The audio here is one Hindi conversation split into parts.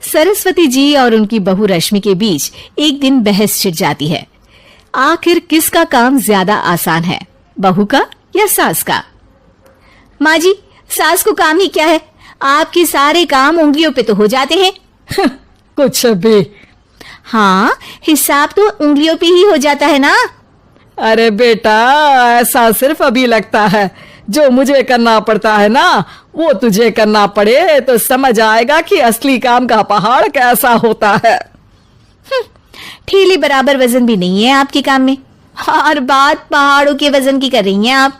सरस्वती जी और उनकी बहू रश्मि के बीच एक दिन बहस छिड़ जाती है। आखिर किसका काम ज्यादा आसान है, बहू का या सास का? माँ जी, सास को काम ही क्या है, आपके सारे काम उंगलियों पे तो हो जाते हैं। कुछ भी। हाँ, हिसाब तो उंगलियों पे ही हो जाता है ना। अरे बेटा, ऐसा सिर्फ अभी लगता है, जो मुझे करना पड़ता है ना वो तुझे करना पड़े तो समझ आएगा कि असली काम का पहाड़ कैसा होता है। ठेले बराबर वजन भी नहीं है आपके काम में, और बात पहाड़ों के वजन की कर रही हैं आप।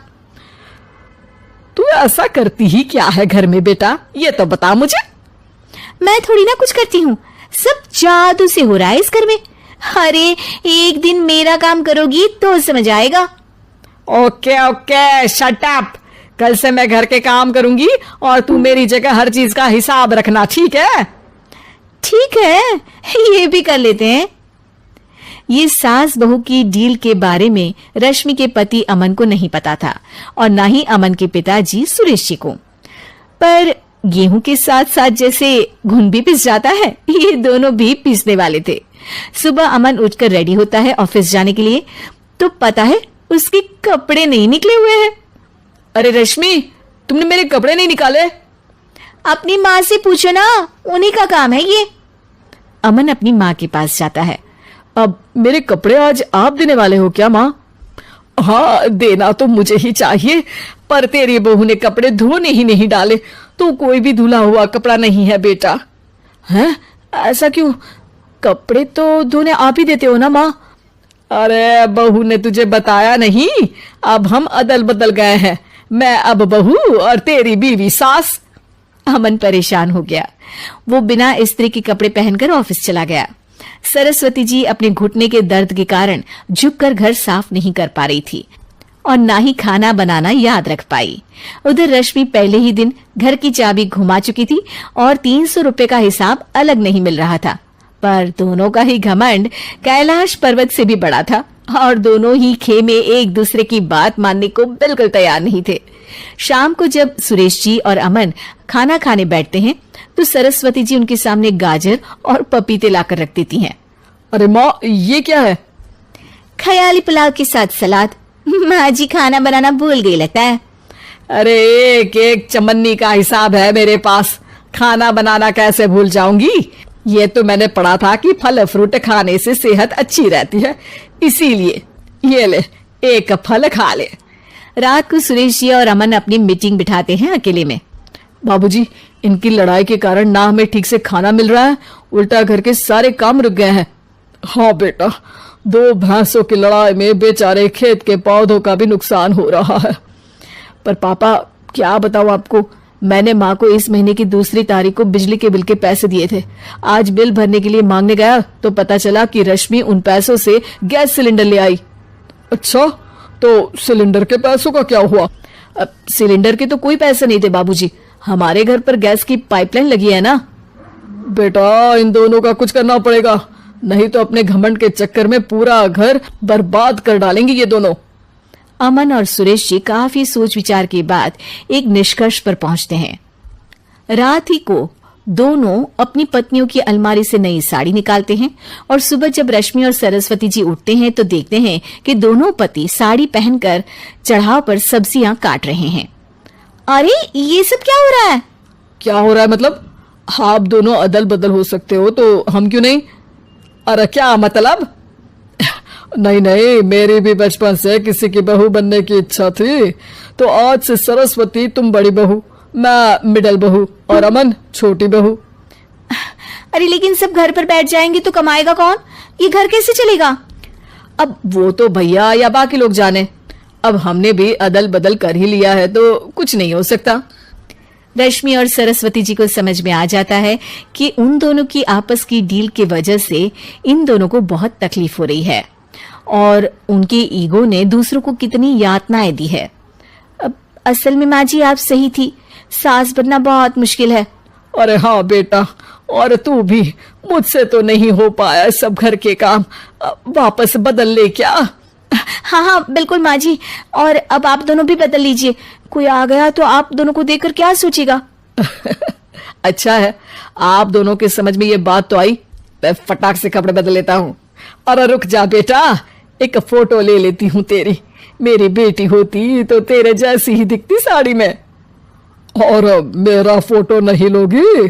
तू ऐसा करती ही क्या है घर में बेटा, ये तो बता मुझे। मैं थोड़ी ना कुछ करती हूँ, सब जादू से हो रहा है इस घर में। अरे एक दिन मेरा काम करोगी तो समझ आएगा। Okay okay, shut up. कल से मैं घर के काम करूंगी और तू मेरी जगह हर चीज का हिसाब रखना, ठीक है? ठीक है, ये भी कर लेते हैं। ये सास बहू की डील के बारे में रश्मि के पति अमन को नहीं पता था और ना ही अमन के पिताजी सुरेश जी को। पर गेहूं के साथ साथ जैसे घुन भी पिस जाता है, ये दोनों भी पीसने वाले थे। सुबह अमन उठकर रेडी होता है ऑफिस जाने के लिए, तो पता है उसके कपड़े नहीं निकले हुए हैं। अरे रश्मि, तुमने मेरे कपड़े नहीं निकाले? अपनी माँ से पूछो ना, उन्हीं का काम है ये। अमन अपनी माँ के पास जाता है। अब मेरे कपड़े आज आप देने वाले हो क्या माँ? हाँ, देना तो मुझे ही चाहिए, पर तेरी बहू ने कपड़े धोने ही नहीं डाले, तो कोई भी धुला हुआ कपड़ा नहीं है बेटा। हैं? ऐसा क्यों? कपड़े तो धोने आप ही देते हो ना माँ? अरे बहू ने तुझे बताया नहीं, अब हम अदल बदल गए हैं, मैं अब बहू और तेरी बीवी सास। अमन परेशान हो गया। वो बिना इस्त्री के कपड़े पहनकर ऑफिस चला गया। सरस्वती जी अपने घुटने के दर्द के कारण झुककर घर साफ नहीं कर पा रही थी और ना ही खाना बनाना याद रख पाई। उधर रश्मि पहले ही दिन घर की चाबी घुमा चुकी थी और 300 रुपए का हिसाब अलग नहीं मिल रहा था। पर दोनों का ही घमंड कैलाश पर्वत से भी बड़ा था और दोनों ही खेमे एक दूसरे की बात मानने को बिल्कुल तैयार नहीं थे। शाम को जब सुरेश जी और अमन खाना खाने बैठते हैं तो सरस्वती जी उनके सामने गाजर और पपीते लाकर रख देती हैं। अरे माँ, ये क्या है? ख्याली पुलाव के साथ सलाद। माँ जी खाना बनाना भूल गई लगता है। अरे एक एक चमन्नी का हिसाब है मेरे पास, खाना बनाना कैसे भूल जाऊंगी? ये तो मैंने पढ़ा था कि फल फ्रूट खाने से सेहत अच्छी रहती है, इसीलिए ये ले, एक फल खा ले। रात को सुरेश जी और अमन अपनी मीटिंग बिठाते हैं अकेले में। बाबूजी, इनकी लड़ाई के कारण ना हमें ठीक से खाना मिल रहा है, उल्टा घर के सारे काम रुक गए हैं। हाँ बेटा, 2 भैंसों की लड़ाई में बेचारे खेत के पौधों का भी नुकसान हो रहा है। पर पापा, क्या बताऊं आपको, मैंने माँ को इस महीने की 2 तारीख को बिजली के बिल के पैसे दिए थे। आज बिल भरने के लिए मांगने गया तो पता चला कि रश्मि उन पैसों से गैस सिलेंडर ले आई। अच्छा, तो सिलेंडर के पैसों का क्या हुआ? अब सिलेंडर के तो कोई पैसे नहीं थे बाबूजी, हमारे घर पर गैस की पाइपलाइन लगी है ना। बेटा, इन दोनों का कुछ करना पड़ेगा, नहीं तो अपने घमंड के चक्कर में पूरा घर बर्बाद कर डालेंगे ये दोनों। अमन और सुरेश जी काफी सोच विचार के बाद एक निष्कर्ष पर पहुंचते हैं। रात ही को दोनों अपनी पत्नियों की अलमारी से नई साड़ी निकालते हैं और सुबह जब रश्मि और सरस्वती जी उठते हैं तो देखते हैं कि दोनों पति साड़ी पहनकर चढ़ाव पर सब्जियां काट रहे हैं। अरे ये सब क्या हो रहा है? क्या हो रहा है मतलब? आप दोनों अदल बदल हो सकते हो तो हम क्यों नहीं? अरे क्या मतलब? नहीं नहीं, मेरी भी बचपन से किसी की बहू बनने की इच्छा थी, तो आज से सरस्वती तुम बड़ी बहू, मैं मिडल बहू और अमन छोटी बहू। अरे लेकिन सब घर पर बैठ जाएंगे तो कमाएगा कौन? ये घर कैसे चलेगा? अब वो तो भैया या बाकी लोग जाने, अब हमने भी अदल बदल कर ही लिया है तो कुछ नहीं हो सकता। रश्मि और सरस्वती जी को समझ में आ जाता है कि उन दोनों की आपस की डील की वजह से इन दोनों को बहुत तकलीफ हो रही है और उनके ईगो ने दूसरों को कितनी यातनाएं दी है। अब असल में माँ जी आप सही थी, सास बनना बहुत मुश्किल है। अरे हाँ बेटा, और तू भी, मुझसे तो नहीं हो पाया सब घर के काम, वापस बदल ले क्या? हाँ हाँ बिल्कुल माँ जी, और अब आप दोनों भी बदल लीजिए, कोई आ गया तो आप दोनों को देखकर क्या सोचेगा? अच्छा है, आप दोनों के समझ में ये बात तो आई। मैं फटाक से कपड़े बदल लेता हूँ। अरे रुक जा बेटा, एक फोटो ले लेती हूँ तेरी। मेरी बेटी होती तो तेरे जैसी ही दिखती साड़ी में। और मेरा फोटो नहीं लोगी?